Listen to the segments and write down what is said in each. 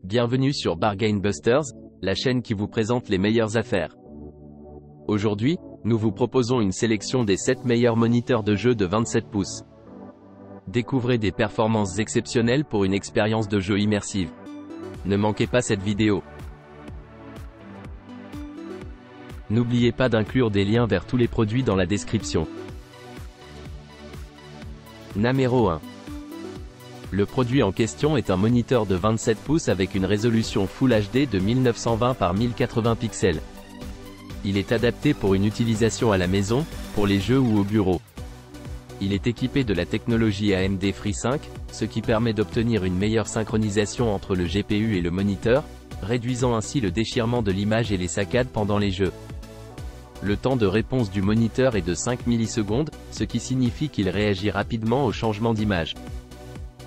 Bienvenue sur Bargain Busters, la chaîne qui vous présente les meilleures affaires. Aujourd'hui, nous vous proposons une sélection des 7 meilleurs moniteurs de jeu de 27 pouces. Découvrez des performances exceptionnelles pour une expérience de jeu immersive. Ne manquez pas cette vidéo. N'oubliez pas d'inclure des liens vers tous les produits dans la description. Numéro 1. Le produit en question est un moniteur de 27 pouces avec une résolution Full HD de 1920 par 1080 pixels. Il est adapté pour une utilisation à la maison, pour les jeux ou au bureau. Il est équipé de la technologie AMD FreeSync, ce qui permet d'obtenir une meilleure synchronisation entre le GPU et le moniteur, réduisant ainsi le déchirement de l'image et les saccades pendant les jeux. Le temps de réponse du moniteur est de 5 millisecondes, ce qui signifie qu'il réagit rapidement au changement d'image.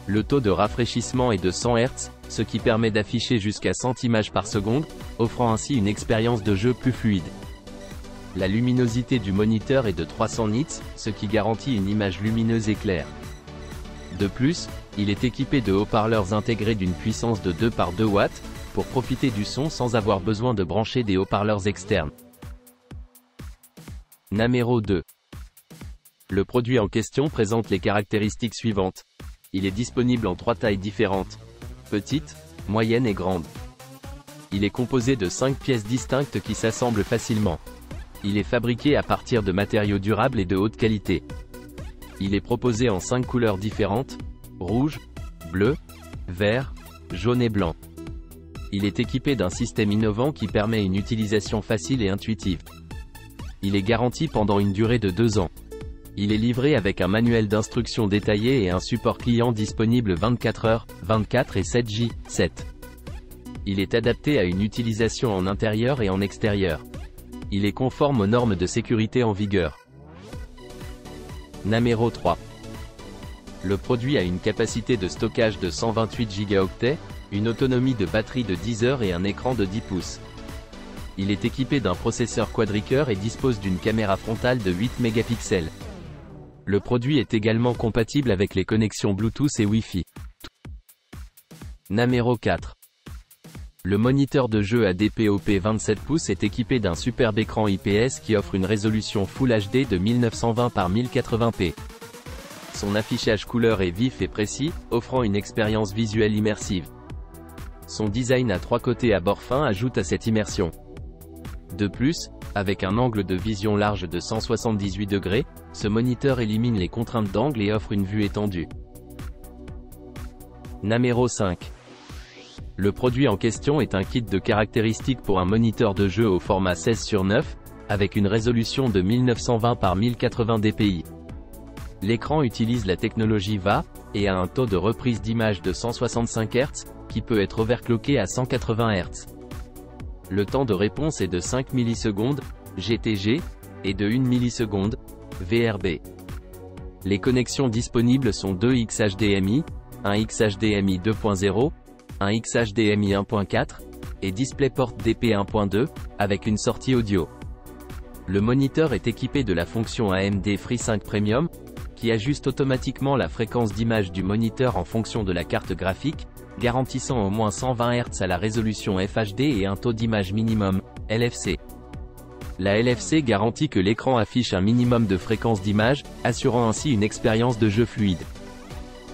Le taux de rafraîchissement est de 100 Hz, ce qui permet d'afficher jusqu'à 100 images par seconde, offrant ainsi une expérience de jeu plus fluide. La luminosité du moniteur est de 300 nits, ce qui garantit une image lumineuse et claire. De plus, il est équipé de haut-parleurs intégrés d'une puissance de 2 par 2 watts, pour profiter du son sans avoir besoin de brancher des haut-parleurs externes. Numéro 2. Le produit en question présente les caractéristiques suivantes. Il est disponible en 3 tailles différentes. Petite, moyenne et grande. Il est composé de 5 pièces distinctes qui s'assemblent facilement. Il est fabriqué à partir de matériaux durables et de haute qualité. Il est proposé en 5 couleurs différentes, rouge, bleu, vert, jaune et blanc. Il est équipé d'un système innovant qui permet une utilisation facile et intuitive. Il est garanti pendant une durée de 2 ans. Il est livré avec un manuel d'instructions détaillé et un support client disponible 24h/24 et 7J/7. Il est adapté à une utilisation en intérieur et en extérieur. Il est conforme aux normes de sécurité en vigueur. Numéro 3. Le produit a une capacité de stockage de 128 Go, une autonomie de batterie de 10 heures et un écran de 10 pouces. Il est équipé d'un processeur quad-core et dispose d'une caméra frontale de 8 mégapixels. Le produit est également compatible avec les connexions Bluetooth et Wi-Fi. Numéro 4. Le moniteur de jeu ADP-OP 27 pouces est équipé d'un superbe écran IPS qui offre une résolution Full HD de 1920 par 1080p. Son affichage couleur est vif et précis, offrant une expérience visuelle immersive. Son design à 3 côtés à bord fin ajoute à cette immersion. De plus, avec un angle de vision large de 178 degrés, ce moniteur élimine les contraintes d'angle et offre une vue étendue. Numéro 5. Le produit en question est un kit de caractéristiques pour un moniteur de jeu au format 16:9, avec une résolution de 1920 par 1080 dpi. L'écran utilise la technologie VA, et a un taux de reprise d'image de 165 Hz, qui peut être overclocké à 180 Hz. Le temps de réponse est de 5 millisecondes, GTG, et de 1 milliseconde, VRB. Les connexions disponibles sont 2 XHDMI, un XHDMI 2.0, un XHDMI 1.4, et DisplayPort DP 1.2, avec une sortie audio. Le moniteur est équipé de la fonction AMD FreeSync Premium, qui ajuste automatiquement la fréquence d'image du moniteur en fonction de la carte graphique, garantissant au moins 120 Hz à la résolution FHD et un taux d'image minimum, LFC. La LFC garantit que l'écran affiche un minimum de fréquence d'image, assurant ainsi une expérience de jeu fluide.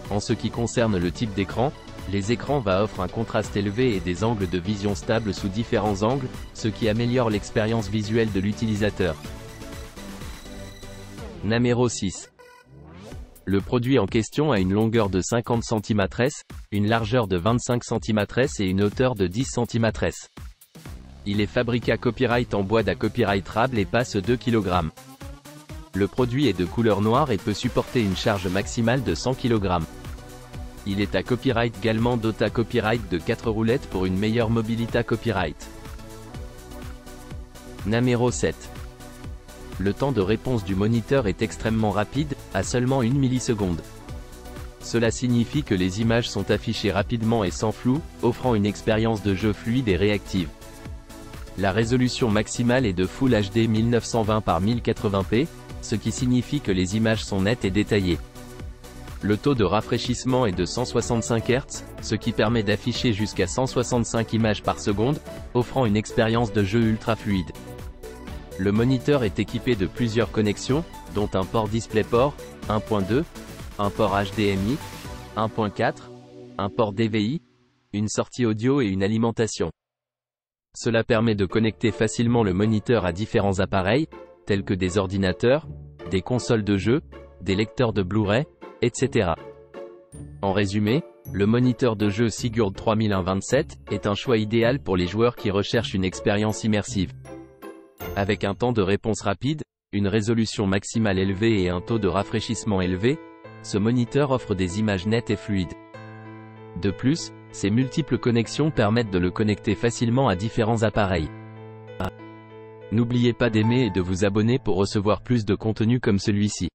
En ce qui concerne le type d'écran, les écrans VA offrent un contraste élevé et des angles de vision stables sous différents angles, ce qui améliore l'expérience visuelle de l'utilisateur. Numéro 6. Le produit en question a une longueur de 50 cm, une largeur de 25 cm et une hauteur de 10 cm. Il est fabriqué à copyright en bois d'à copyright rable et passe 2 kg. Le produit est de couleur noire et peut supporter une charge maximale de 100 kg. Il est à copyright Galman Dota Copyright de 4 roulettes pour une meilleure mobilité à copyright. Numéro 7. Le temps de réponse du moniteur est extrêmement rapide, à seulement 1 milliseconde. Cela signifie que les images sont affichées rapidement et sans flou, offrant une expérience de jeu fluide et réactive. La résolution maximale est de Full HD 1920 par 1080p, ce qui signifie que les images sont nettes et détaillées. Le taux de rafraîchissement est de 165 Hz, ce qui permet d'afficher jusqu'à 165 images par seconde, offrant une expérience de jeu ultra fluide. Le moniteur est équipé de plusieurs connexions, dont un port DisplayPort, 1.2, un port HDMI, 1.4, un port DVI, une sortie audio et une alimentation. Cela permet de connecter facilement le moniteur à différents appareils, tels que des ordinateurs, des consoles de jeux, des lecteurs de Blu-ray, etc. En résumé, le moniteur de jeu Sigurd 3127 est un choix idéal pour les joueurs qui recherchent une expérience immersive. Avec un temps de réponse rapide, une résolution maximale élevée et un taux de rafraîchissement élevé, ce moniteur offre des images nettes et fluides. De plus, ses multiples connexions permettent de le connecter facilement à différents appareils. N'oubliez pas d'aimer et de vous abonner pour recevoir plus de contenu comme celui-ci.